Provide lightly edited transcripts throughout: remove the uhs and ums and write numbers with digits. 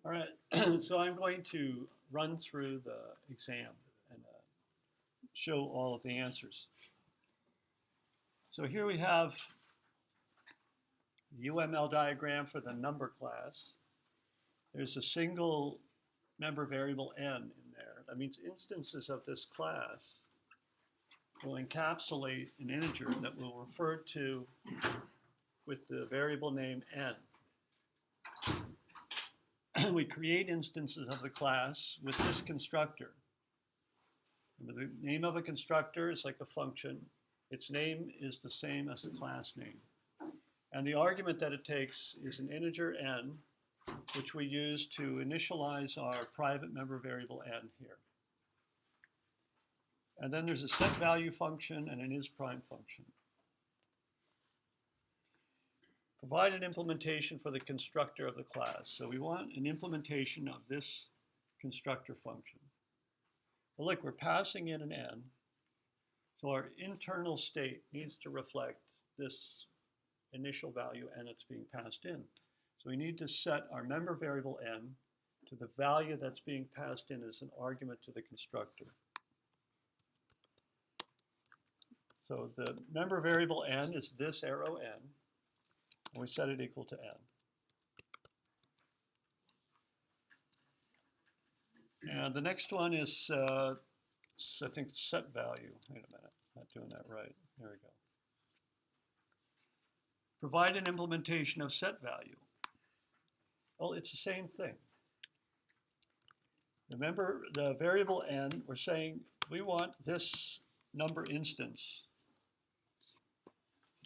All right, so I'm going to run through the exam and show all of the answers. So here we have the UML diagram for the number class. There's a single member variable n in there. That means instances of this class will encapsulate an integer that we'll refer to with the variable name n. We create instances of the class with this constructor. The name of a constructor is like a function. Its name is the same as the class name. And the argument that it takes is an integer n, which we use to initialize our private member variable n here. And then there's a set value function and an isPrime function. Provide an implementation for the constructor of the class. So we want an implementation of this constructor function. Well, look, we're passing in an n, so our internal state needs to reflect this initial value n that's being passed in. So we need to set our member variable n to the value that's being passed in as an argument to the constructor. So the member variable n is this arrow n, and we set it equal to n. And the next one is, I think, set value. Wait a minute, not doing that right. There we go. Provide an implementation of set value. Well, it's the same thing. Remember, the variable n, we're saying we want this number instance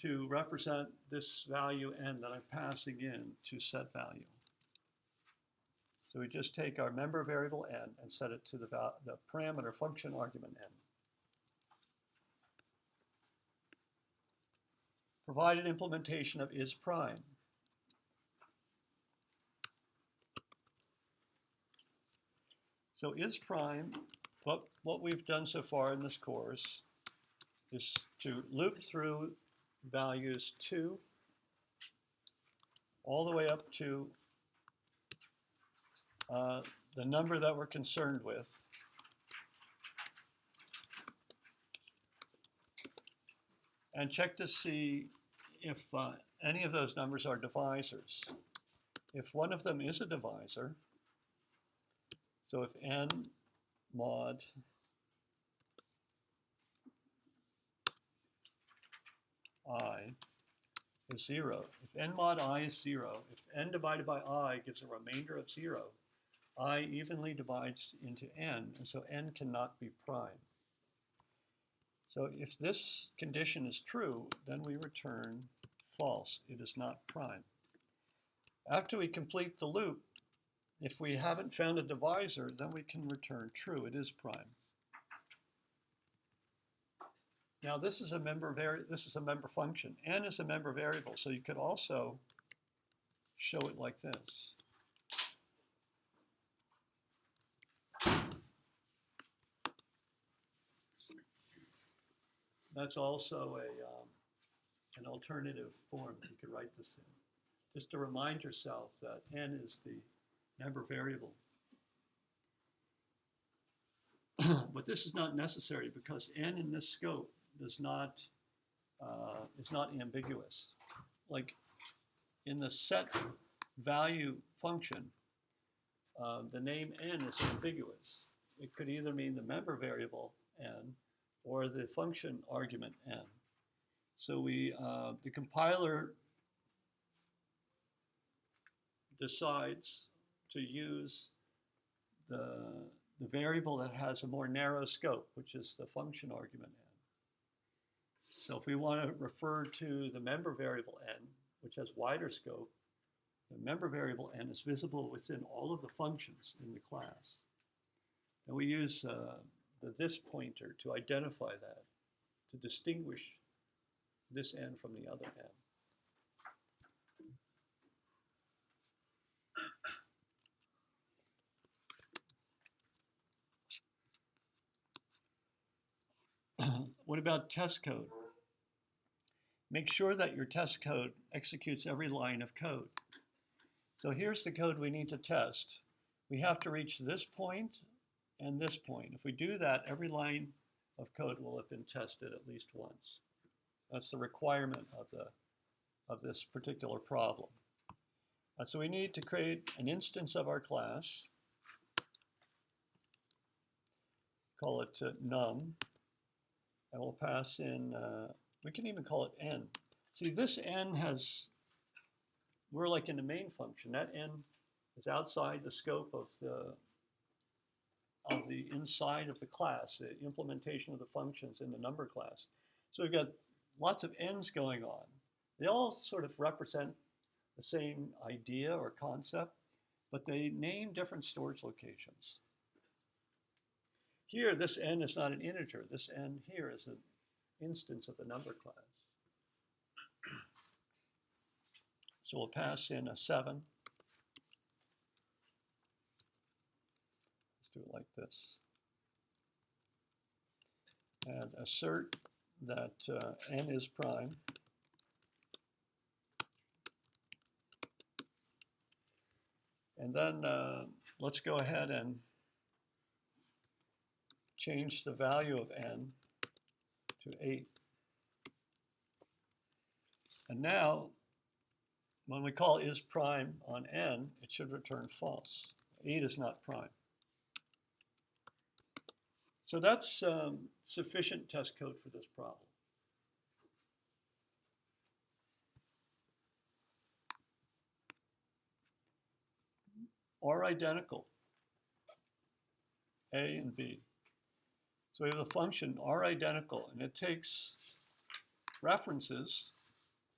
to represent this value n that I'm passing in to set value. So we just take our member variable n and set it to the parameter function argument n. Provide an implementation of isPrime. So isPrime, what we've done so far in this course is to loop through values 2 all the way up to the number that we're concerned with. And check to see if any of those numbers are divisors. If one of them is a divisor, so if n mod I is 0, if n mod I is 0, if n divided by I gives a remainder of 0, I evenly divides into n, and so n cannot be prime. So if this condition is true, then we return false. It is not prime. After we complete the loop, if we haven't found a divisor, then we can return true. It is prime. Now this is a member function. N is a member variable, so you could also show it like this. That's also an alternative form that you could write this in. Just to remind yourself that n is the member variable. But this is not necessary because n in this scope is not ambiguous. Like in the set value function, the name n is ambiguous. It could either mean the member variable n or the function argument n. So the compiler decides to use the variable that has a more narrow scope, which is the function argument n. So if we want to refer to the member variable n, which has wider scope, the member variable n is visible within all of the functions in the class. And we use the this pointer to identify that, to distinguish this n from the other n. What about test code? Make sure that your test code executes every line of code. So here's the code we need to test. we have to reach this point and this point. If we do that, every line of code will have been tested at least once. That's the requirement of this particular problem. So we need to create an instance of our class, call it num, and we'll pass in, we can even call it n. See, this n we're like in the main function. That n is outside the scope of the inside of the class, the implementation of the functions in the number class. So we've got lots of n's going on. They all sort of represent the same idea or concept, but they name different storage locations. Here, this n is not an integer. This n here is an instance of the number class. So we'll pass in a 7. Let's do it like this. And assert that n is prime. And then let's go ahead and change the value of n to 8. And now, when we call is prime on n, it should return false. 8 is not prime. So that's sufficient test code for this problem. Are identical, a and b. So we have the function are identical, and it takes references.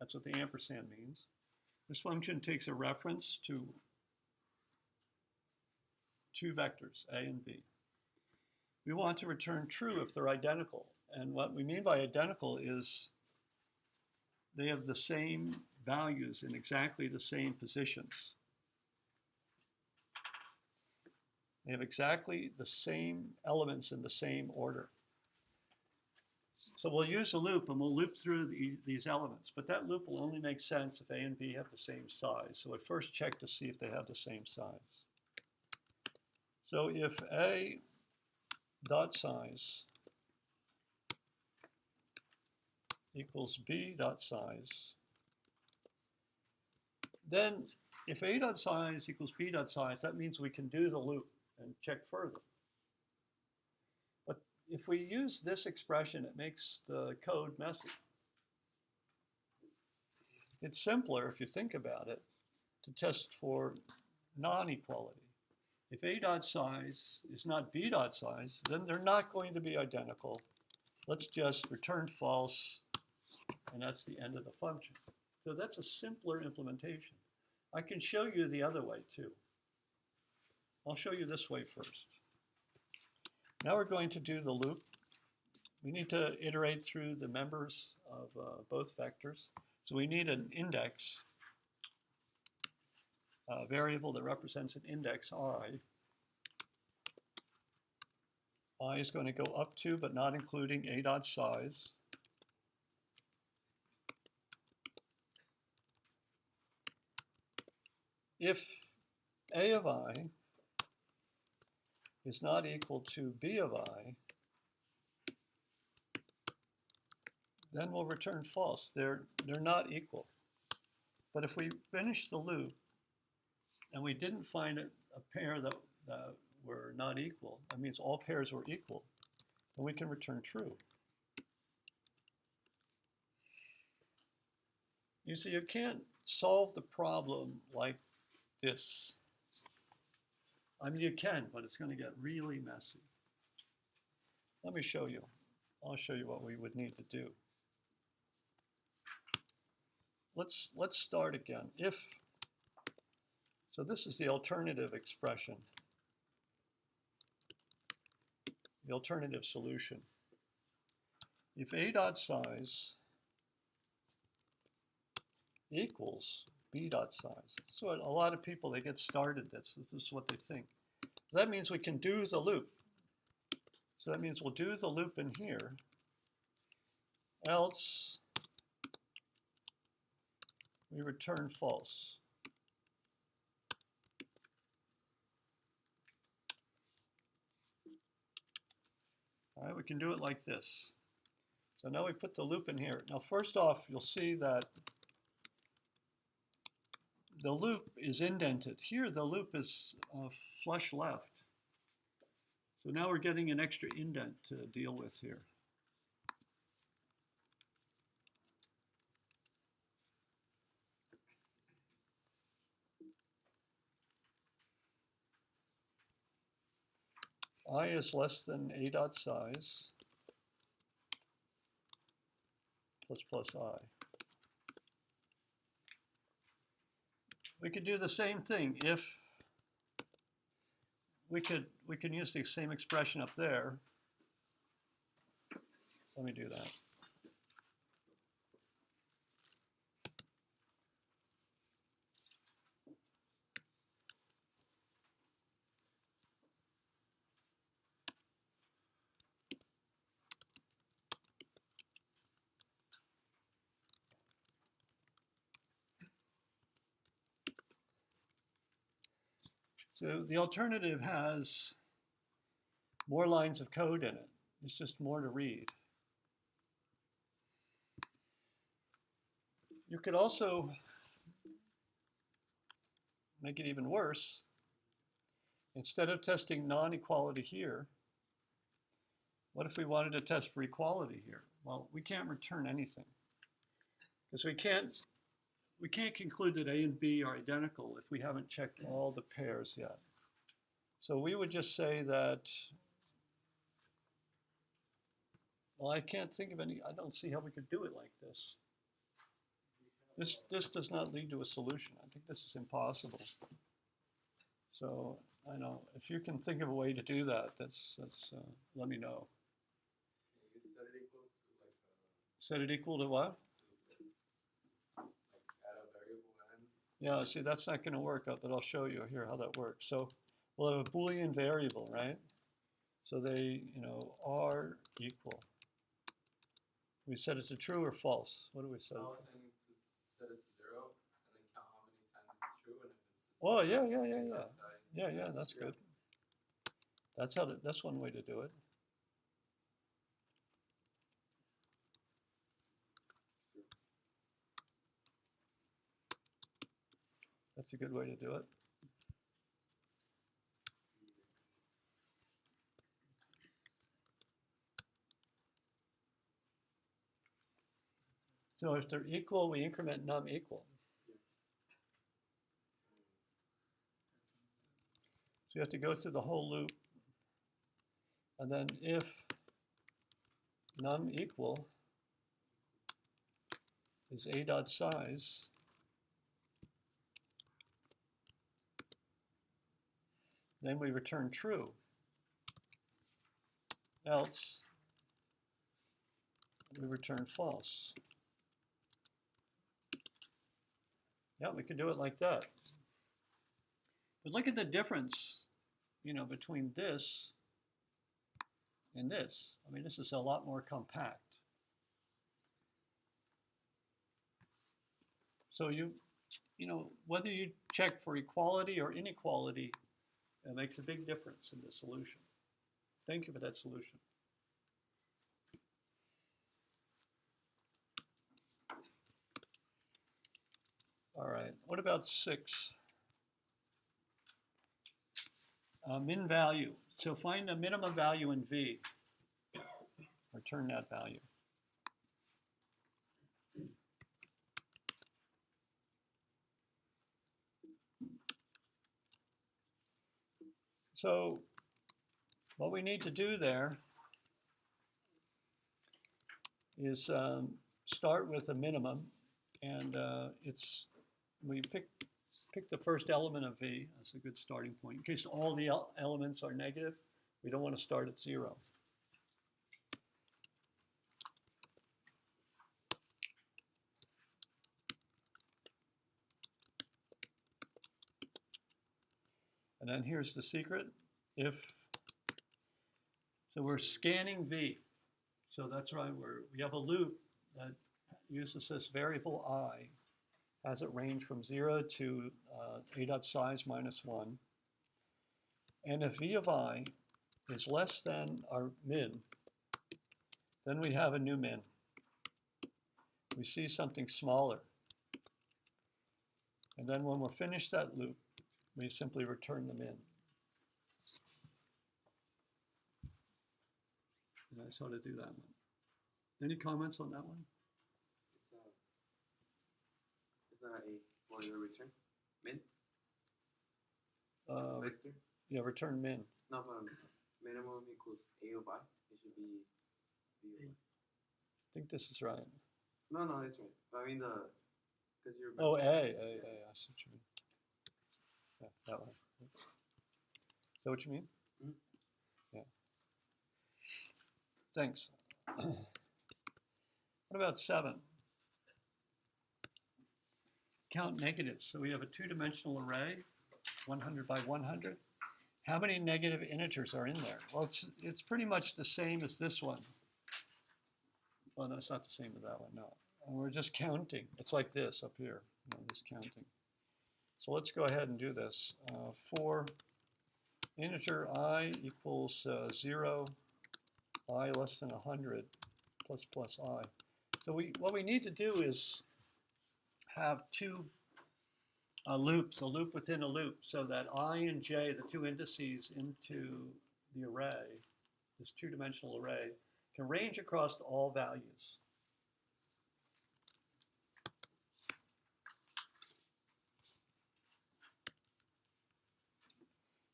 That's what the ampersand means. This function takes a reference to two vectors, a and b. We want to return true if they're identical. And what we mean by identical is they have the same values in exactly the same positions. They have exactly the same elements in the same order. So we'll use a loop, and we'll loop through these elements. But that loop will only make sense if a and b have the same size. So we first check to see if they have the same size. So if a dot size equals b dot size, then if a dot size equals b dot size, that means we can do the loop and check further. But if we use this expression, it makes the code messy. It's simpler, if you think about it, to test for non-equality. If a dot size is not b dot size, then they're not going to be identical. Let's just return false, and that's the end of the function. So that's a simpler implementation. I can show you the other way too. I'll show you this way first. Now we're going to do the loop. We need to iterate through the members of both vectors. So we need an index, a variable that represents an index I. I is going to go up to, but not including, a dot size. If a of I is not equal to b of I, then we'll return false. They're not equal. But if we finish the loop and we didn't find a pair that were not equal, that means all pairs were equal, then we can return true. You see, you can't solve the problem like this. I mean, you can, but it's going to get really messy. Let me show you. I'll show you what we would need to do. Let's start again. So this is the alternative expression, the alternative solution. If a dot size equals b dot size. So a lot of people, they get started, this is what they think. That means we can do the loop. So that means we'll do the loop in here, else we return false. we can do it like this. So now we put the loop in here. Now first off, you'll see that the loop is indented. Here the loop is flush left. So now we're getting an extra indent to deal with here. I is less than a dot size plus I. We could do the same thing if we can use the same expression up there. Let me do that. So the alternative has more lines of code in it. It's just more to read. You could also make it even worse. Instead of testing non-equality here, what if we wanted to test for equality here? Well, we can't return anything because we can't conclude that A and B are identical if we haven't checked all the pairs yet. So we would just say that, well, I can't think of any, I don't see how we could do it like this. This does not lead to a solution. I think this is impossible. So I know if you can think of a way to do that, let me know. Can you set it equal to like Set it equal to what? add a variable n? Yeah, see, that's not going to work out, but I'll show you here how that works. So we'll have a Boolean variable, right? So they, are equal. We set it to true or false? What do we set it I to? was saying to set it to 0 and then count how many times it's true, and if it's Oh, the same yeah. size, Yeah, that's good. That's one way to do it. That's a good way to do it. So if they're equal, we increment num equal. So you have to go through the whole loop. And then if num equal is a dot size, then we return true. Else, we return false. Yeah, we can do it like that. But look at the difference, between this and this. I mean, this is a lot more compact. So whether you check for equality or inequality, it makes a big difference in the solution. Thank you for that solution. All right, what about 6? Min value. So find a minimum value in V. Return that value. So what we need to do there is start with a minimum, and we pick the first element of V as a good starting point. In case all the elements are negative, we don't want to start at 0. And then here's the secret. So we're scanning V. So that's right, we have a loop that uses this variable I, has it range from 0 to a dot size minus 1. And if V of I is less than our min, Then we have a new min. We see something smaller. And then when we're finished that loop, we simply return the min. And that's how to do that one. Any comments on that one? It's not a for your return min Uh, vector. yeah, return min. No, but minimum equals a of I. It should be b of I. I think this is right. No, it's right. I mean because you're. Oh, A, I see what you mean. Yeah, that one. Is that what you mean? Mhm. Yeah. Thanks. What about 7? Count negatives. So we have a 2-dimensional array, 100 by 100. How many negative integers are in there? Well, it's pretty much the same as this one. Well, no, it's not the same as that one, no. And we're just counting. It's like this up here, just counting. So let's go ahead and do this. For integer I equals 0, I less than 100, plus I. So what we need to do is have 2 loops, a loop within a loop, so that I and j, the 2 indices into the array, this 2-dimensional array, can range across all values.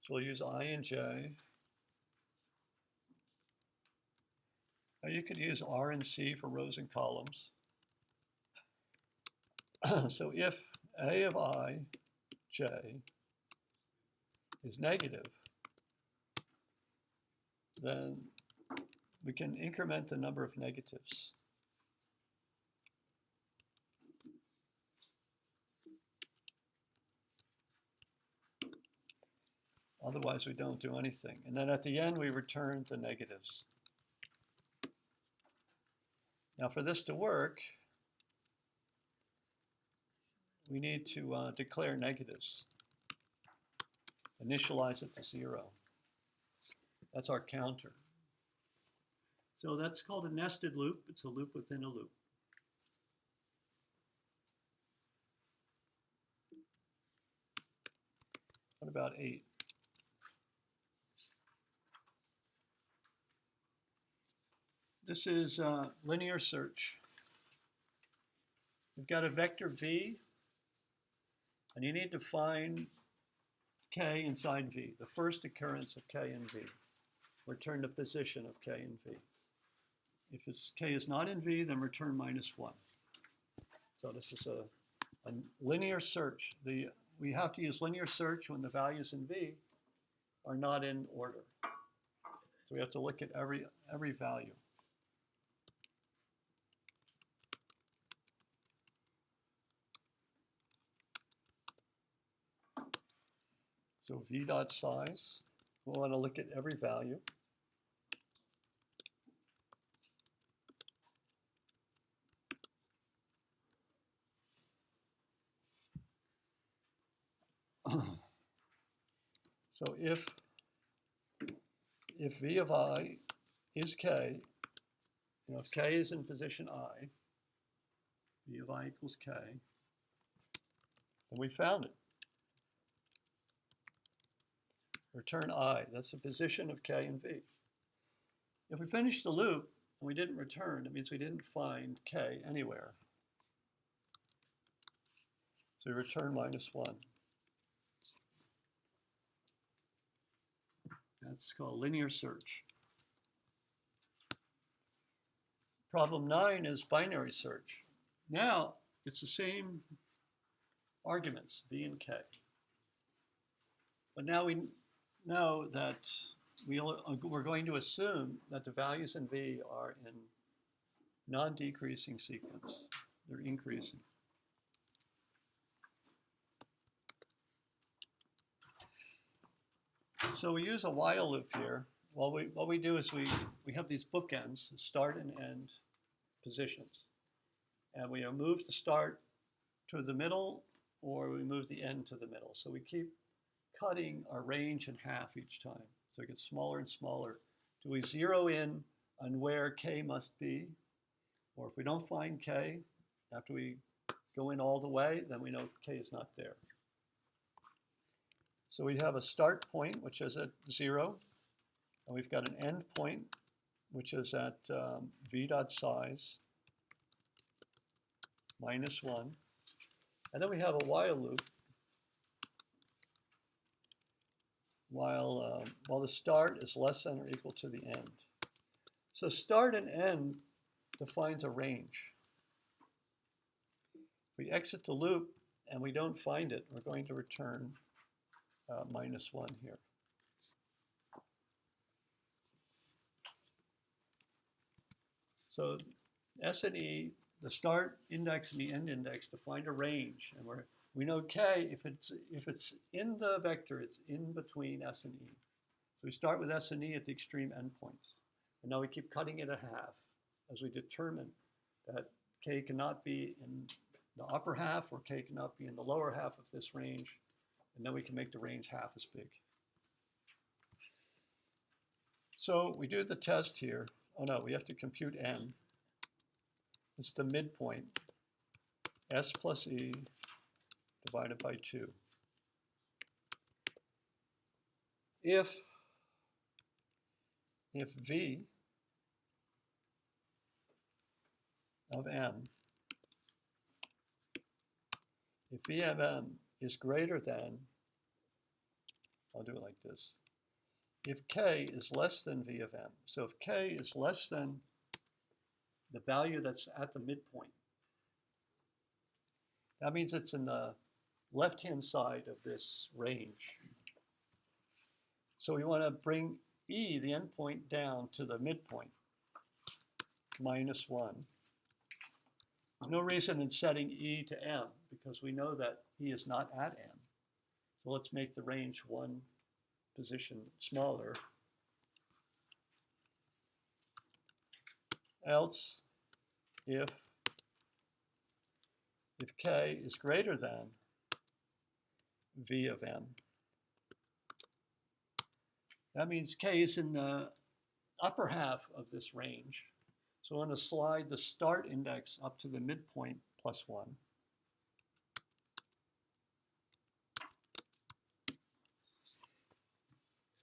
So we'll use I and j. Now you could use R and C for rows and columns. So if A of I, j, is negative, then we can increment the number of negatives. Otherwise, we don't do anything. And then at the end, we return the negatives. Now, for this to work, we need to declare negatives. Initialize it to 0. That's our counter. So that's called a nested loop. It's a loop within a loop. What about 8? This is linear search. We've got a vector v, and you need to find k inside v, the first occurrence of k in v. Return the position of k in v. If k is not in v, then return -1. So this is a linear search. We have to use linear search when the values in v are not in order. So we have to look at every value. So v dot size, we'll want to look at every value. So if v of I is k, if k is in position I, v of I equals k, then we found it. Return I, that's the position of k in v. If we finish the loop and we didn't return, it means we didn't find k anywhere. So we return -1. That's called linear search. Problem 9 is binary search. Now it's the same arguments, v and k. But now we know that we're going to assume that the values in v are in non-decreasing sequence. They're increasing. So we use a while loop here. What we do is we have these bookends, start and end positions. And we move the start to the middle, or we move the end to the middle. So we keep cutting our range in half each time. So it gets smaller and smaller. Do we zero in on where k must be, or if we don't find k after we go in all the way, then we know k is not there. So we have a start point, which is at 0, and we've got an end point, which is at v dot size minus 1. And then we have a while loop while the start is less than or equal to the end. So start and end defines a range. If we exit the loop and we don't find it, we're going to return minus 1 here. So S and E, the start index and the end index define a range, and we know k, if it's in the vector, it's in between S and E. So we start with S and E at the extreme endpoints, and now we keep cutting it in half as we determine that k cannot be in the upper half or k cannot be in the lower half of this range, and then we can make the range half as big. So we do the test here. Oh no, we have to compute n. It's the midpoint, S plus E divided by 2. If V of M, if V of M is greater than, I'll do it like this, if K is less than V of M, so if K is less than the value that's at the midpoint, that means it's in the left-hand side of this range. So we want to bring E, the endpoint, down to the midpoint, minus 1. There's no reason in setting E to M, because we know that E is not at M. So let's make the range one position smaller. Else, if K is greater than V of M, that means K is in the upper half of this range. So I want to slide the start index up to the midpoint plus 1.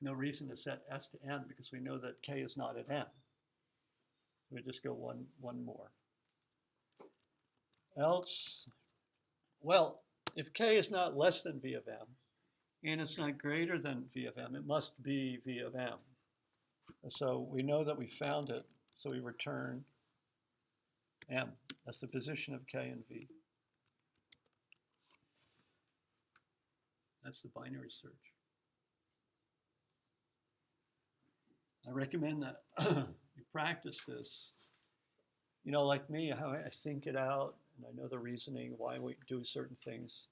There's no reason to set S to M because we know that K is not at M. We just go one more. Else, well, if K is not less than V of M, and it's not greater than V of M, it must be V of M. So we know that we found it, so we return M. That's the position of K and V. That's the binary search. I recommend that you practice this. You know, like me, how I think it out, and I know the reasoning, why we do certain things.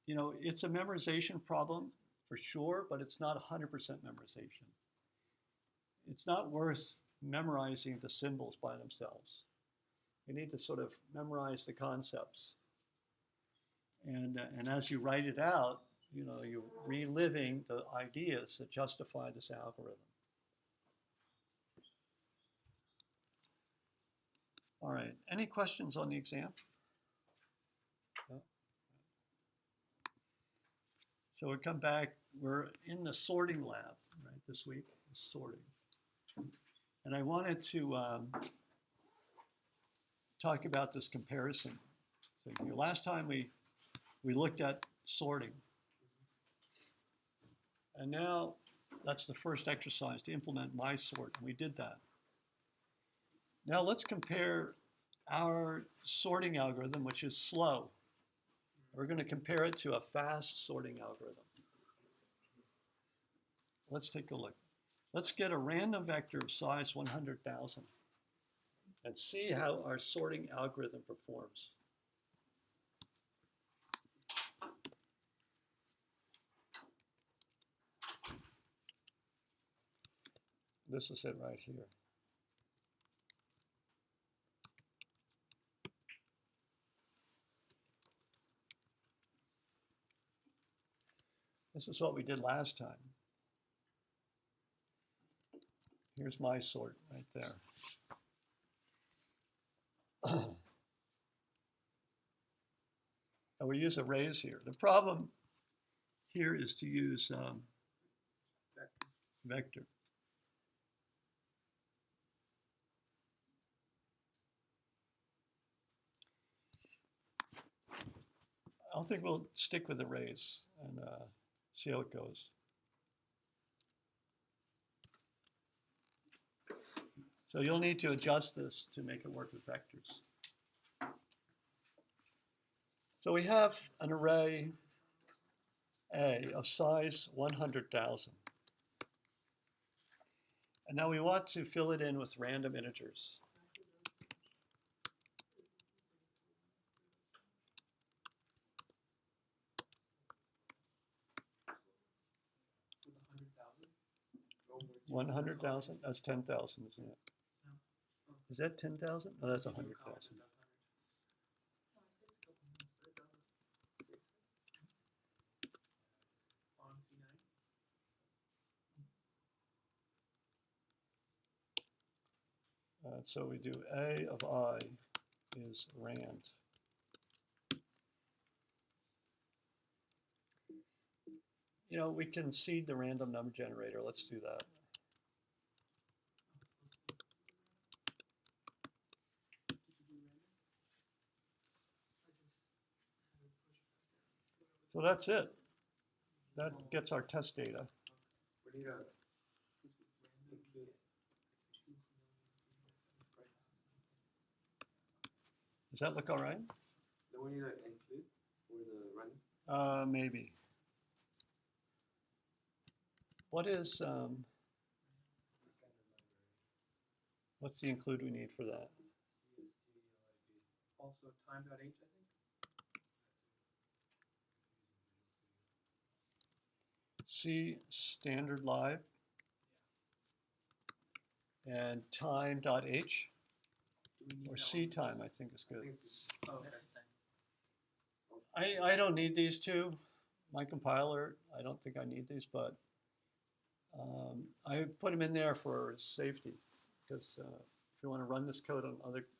You know, it's a memorization problem for sure, but it's not 100% memorization. It's not worth memorizing the symbols by themselves. You need to sort of memorize the concepts. And as you write it out, you know, you're reliving the ideas that justify this algorithm. All right, any questions on the exam? No? So we come back, we're in the sorting lab, right, this week, sorting. And I wanted to talk about this comparison. So last time we looked at sorting. And now that's the first exercise to implement my sort, and we did that. Now let's compare our sorting algorithm, which is slow. We're going to compare it to a fast sorting algorithm. Let's take a look. Let's get a random vector of size 100,000 and see how our sorting algorithm performs. This is it right here. This is what we did last time. Here's my sort right there. And we use arrays here. The problem here is to use vector. I think we'll stick with arrays and see how it goes. So you'll need to adjust this to make it work with vectors. So we have an array A of size 100,000. And now we want to fill it in with random integers. With 100,000? That's 10,000, isn't it? Is that 10,000? No, that's 100,000. So we do A of I is rand. You know, we can seed the random number generator. Let's do that. So that's it. That gets our test data. We need a include. Does that look all right? Then we need to include for the running. Maybe. What is, what's the include we need for that? Also time.h, I think. C standard live and time.h or C time, I think is good. Oh, okay. I don't need these two. My compiler, I don't think I need these, but I put them in there for safety because if you want to run this code on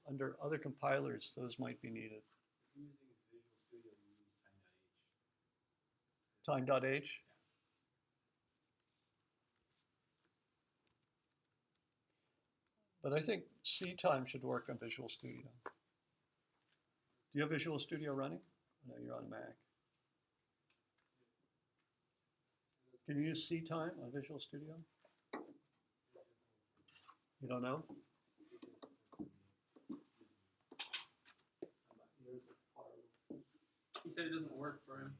under other compilers, those might be needed. If you're using Visual Studio, you use time.h. Time.h. But I think C time should work on Visual Studio. Do you have Visual Studio running? No, you're on a Mac. Can you use C time on Visual Studio? You don't know? He said it doesn't work for him.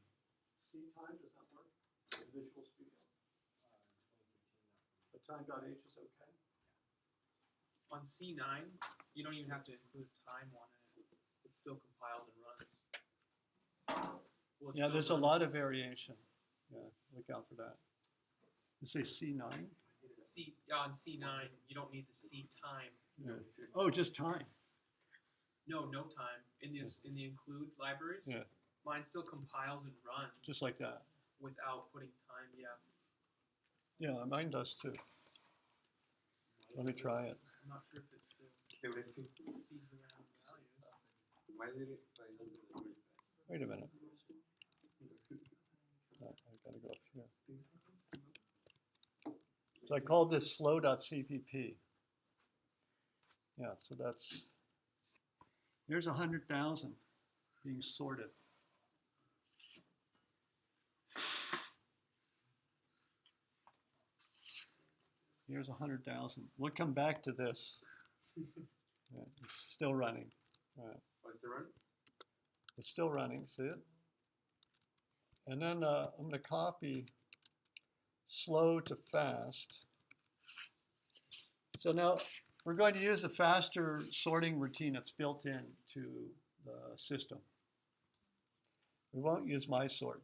C time does not work in Visual Studio. But time.h is okay. On C9, you don't even have to include time on it. It still compiles and runs. Well, it Yeah, still there's a runs. lot of variation. Yeah, look out for that. You say C9? On C9, you don't need the C time. Yeah. Oh, just time. No time. In the include libraries, Yeah, mine still compiles and runs just like that. without putting time. Yeah. Yeah, mine does too. Let me try it. I'm not sure if it still Let's see. seeds around values. Why did it? Why doesn't it work? Wait a minute. Oh, I gotta go up here. So I called this slow.cpp. Yeah, so that's, there's 100,000 being sorted. Here's 100,000. We'll come back to this. Yeah, it's still running. All right. What's the run? It's still running, see it? And then I'm going to copy slow to fast. So now we're going to use a faster sorting routine that's built into the system. We won't use my sort.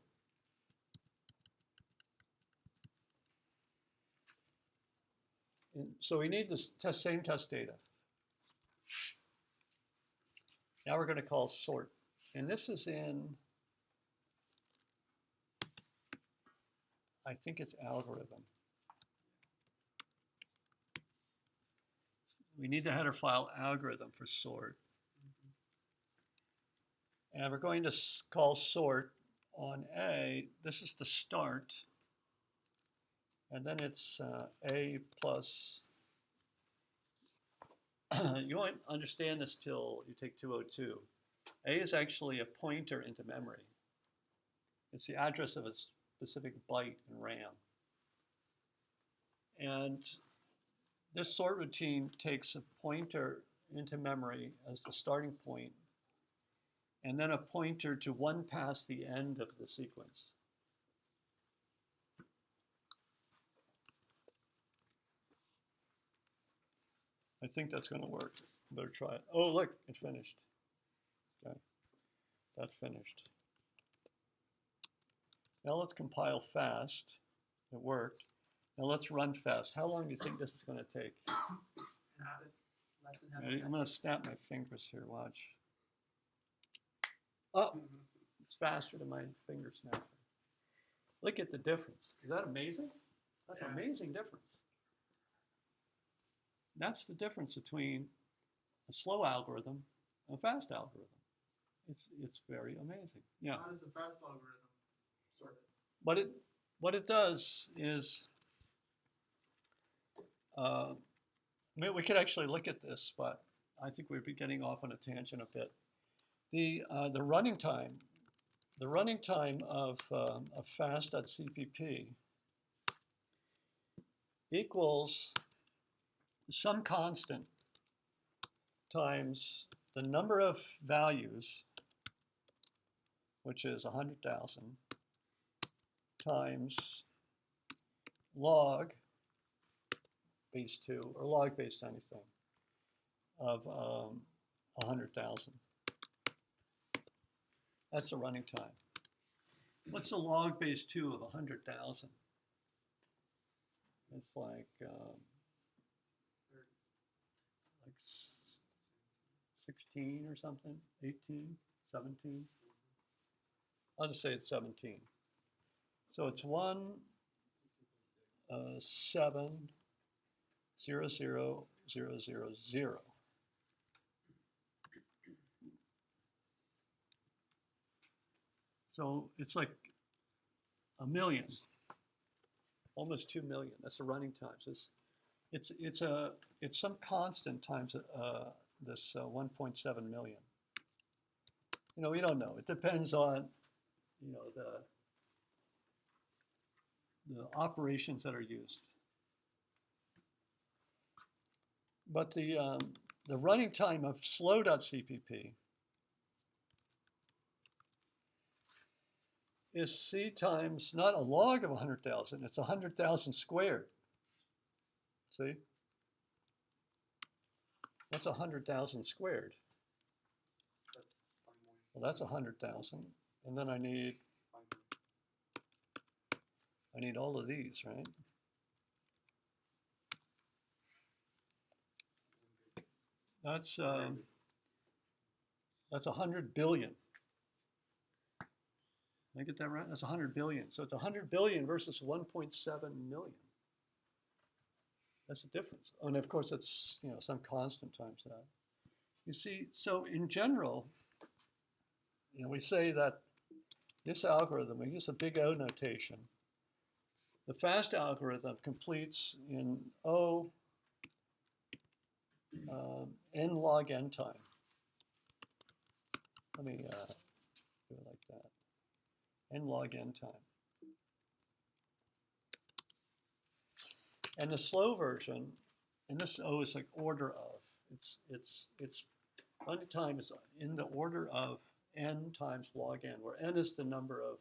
And so we need this same test data. Now we're going to call sort. And this is in, I think it's algorithm. We need the header file algorithm for sort. And we're going to call sort on A. This is the start. And then it's A plus, you won't understand this till you take 202. A is actually a pointer into memory. It's the address of a specific byte in RAM. And this sort routine takes a pointer into memory as the starting point, and then a pointer to one past the end of the sequence. I think that's going to work. Better try it. Oh, look, it's finished. Okay, that's finished. Now let's compile fast. It worked. Now let's run fast. How long do you think this is going to take? Less than half a Ready? I'm second. going to snap my fingers here. Watch. Oh, it's faster than my finger snapper. Look at the difference. Is that amazing? That's an Yeah. amazing difference. That's the difference between a slow algorithm and a fast algorithm. It's very amazing. Yeah. How does the fast algorithm sort it? What it does is, we could actually look at this, but I think we'd be getting off on a tangent a bit. The running time of fast.cpp equals some constant times the number of values, which is 100,000, times log base 2, or log base anything, of 100,000. That's the running time. What's the log base 2 of 100,000? It's like 16 or something, 18, 17. I'll just say it's 17. So it's 1, 7, 0, 0, 0, 0, 0. So it's like a million, almost 2 million. That's the running time. So it's some constant times this 1.7 million. You know, we don't know. It depends on, you know, the operations that are used. But the running time of slow.cpp is C times not a log of 100,000, it's 100,000 squared. See? What's 100,000 squared? That's one more. Well, that's 100,000. And then I need all of these, right? That's 100 billion. Did I get that right? That's 100 billion. So it's 100 billion versus 1.7 million. That's the difference. And of course, it's, you know, some constant times that. You see, so in general, you know, we say that this algorithm, we use a big O notation. The fast algorithm completes in O n log n time. Let me do it like that. N log n time. And the slow version, and this O is like order of. It's running time is in the order of n times log n, where n is the number of,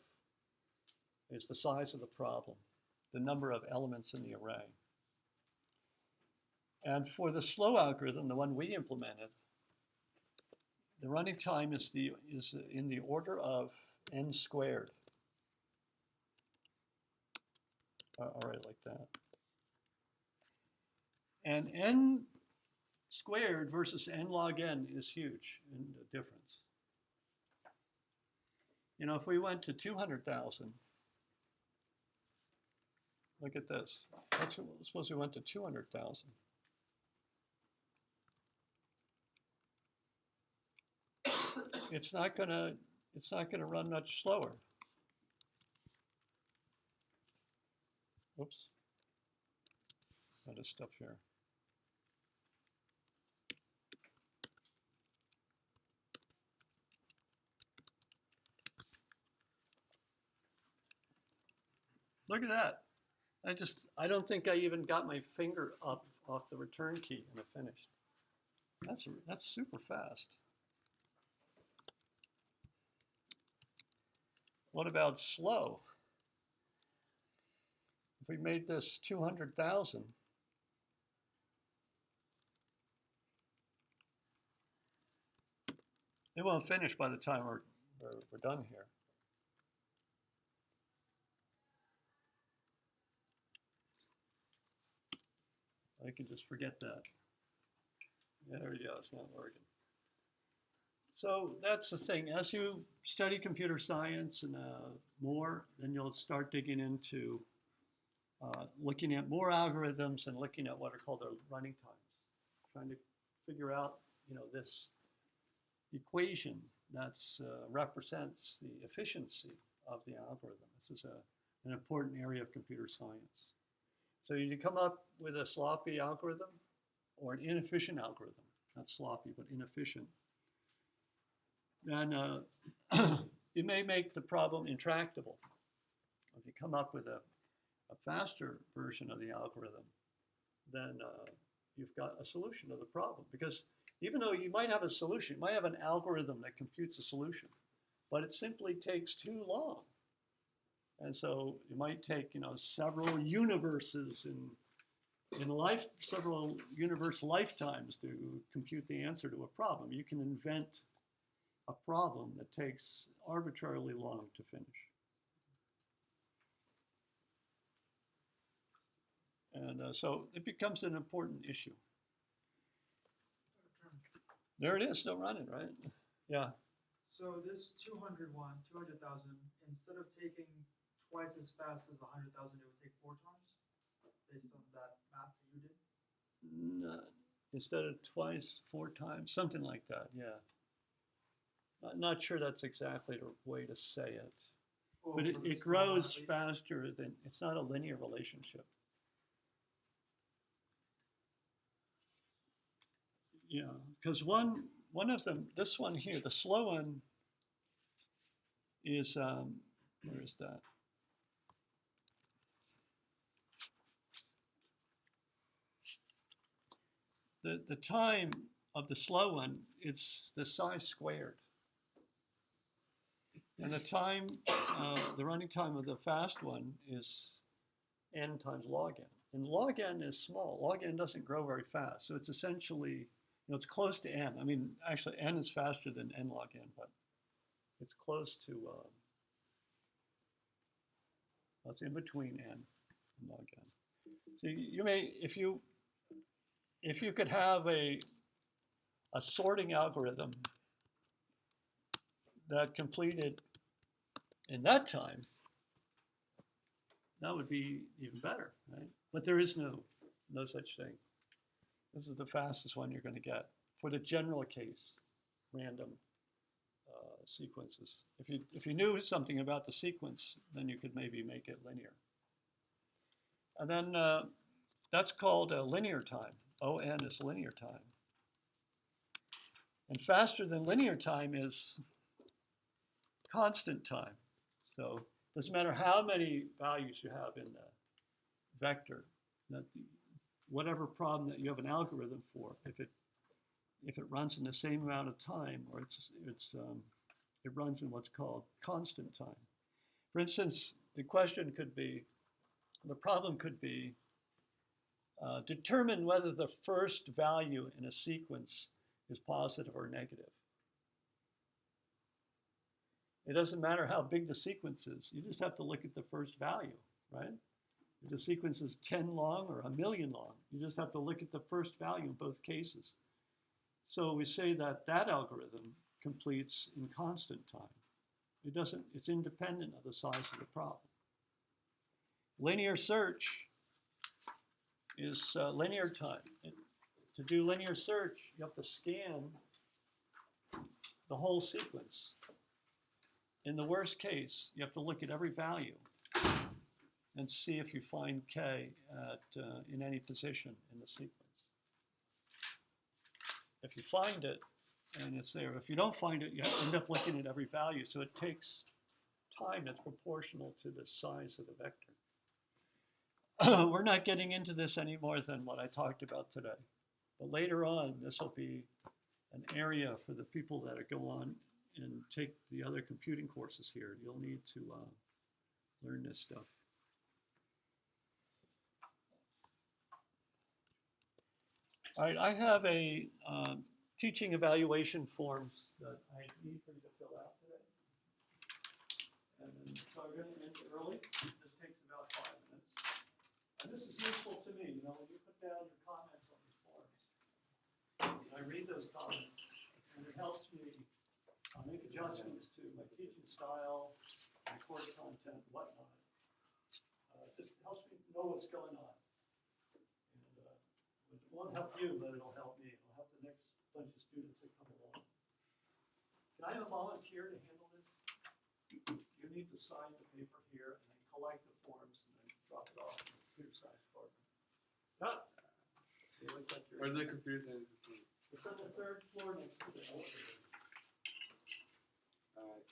is the size of the problem, the number of elements in the array. And for the slow algorithm, the one we implemented, the running time is in the order of n squared. All right, like that. And n squared versus n log n is huge in the difference. You know, if we went to 200,000, look at this. Let's suppose we went to 200,000. it's not gonna run much slower. Oops. Got this stuff here. Look at that. I don't think I even got my finger up off the return key and I finished. That's super fast. What about slow? If we made this 200,000, it won't finish by the time we're done here. I can just forget that. There we go, it's not working. So that's the thing. As you study computer science and more, then you'll start digging into looking at more algorithms and looking at what are called their running times, trying to figure out, this equation that represents the efficiency of the algorithm. This is an important area of computer science. So you come up with a sloppy algorithm or an inefficient algorithm, not sloppy, but inefficient, then it may make the problem intractable. If you come up with a faster version of the algorithm, then you've got a solution to the problem. Because even though you might have a solution, you might have an algorithm that computes a solution, but it simply takes too long. And so it might take, several universes several universe lifetimes to compute the answer to a problem. You can invent a problem that takes arbitrarily long to finish. And so it becomes an important issue. There it is, still running, right? Yeah. So this 200,000, instead of taking twice as fast as 100,000, it would take 4 times, based on that math that you did? No, instead of twice, 4 times, something like that, yeah. I'm not sure that's exactly the way to say it. Or But for the it slow one, grows at least? faster than, it's not a linear relationship. Yeah, because one of them, this one here, the slow one is, where is that? The time of the slow one, it's the size squared. And the time, the running time of the fast one is n times log n. And log n is small. Log n doesn't grow very fast. So it's essentially, it's close to n. I mean, actually n is faster than n log n, but it's close to, it's in between n and log n. So you may, if you could have a sorting algorithm that completed in that time, that would be even better, right? But there is no such thing. This is the fastest one you're going to get for the general case, random sequences. If you knew something about the sequence, then you could maybe make it linear. And then that's called a linear time. ON is linear time. And faster than linear time is constant time. So it doesn't matter how many values you have in the vector, that whatever problem that you have an algorithm for, if it runs in the same amount of time, or it runs in what's called constant time. For instance, the problem could be determine whether the first value in a sequence is positive or negative. It doesn't matter how big the sequence is. You just have to look at the first value, right? If the sequence is 10 long or 1,000,000 long, you just have to look at the first value in both cases. So we say that algorithm completes in constant time. It's independent of the size of the problem. Linear search is linear time. To do linear search, you have to scan the whole sequence. In the worst case, you have to look at every value and see if you find K in any position in the sequence. If you find it, and it's there. If you don't find it, you end up looking at every value. So it takes time that's proportional to the size of the vector. We're not getting into this any more than what I talked about today. But later on, this will be an area for the people that go on and take the other computing courses here. You'll need to learn this stuff. All right, I have a teaching evaluation form that I need for you to fill out today. And then, so we're going to end early. This takes about 5 minutes. And this is useful to me, you know, when you put down your comments on these forms. And I read those comments, and it helps me make adjustments to my teaching style, my course content, whatnot. Just helps me know what's going on. And it won't help you, but it'll help me. It'll help the next bunch of students that come along. Can I have a volunteer to handle this? You need to sign the paper here and then collect the forms and then drop it off in the computer science department. Ah. You look like you're- Where's the computer science team? It's on the 3rd floor next to the elevator. Alright.